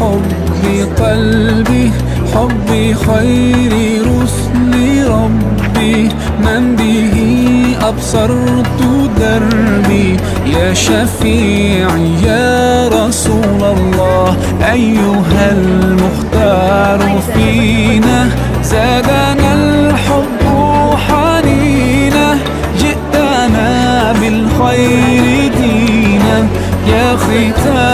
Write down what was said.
حب قلبي، حب خير رسل ربي، من به أبصرت دربي. يا شفيعي يا رسول الله، أيها المختار فينا، زادنا الحب حنينا، جئتنا بالخير دينا. يا ختام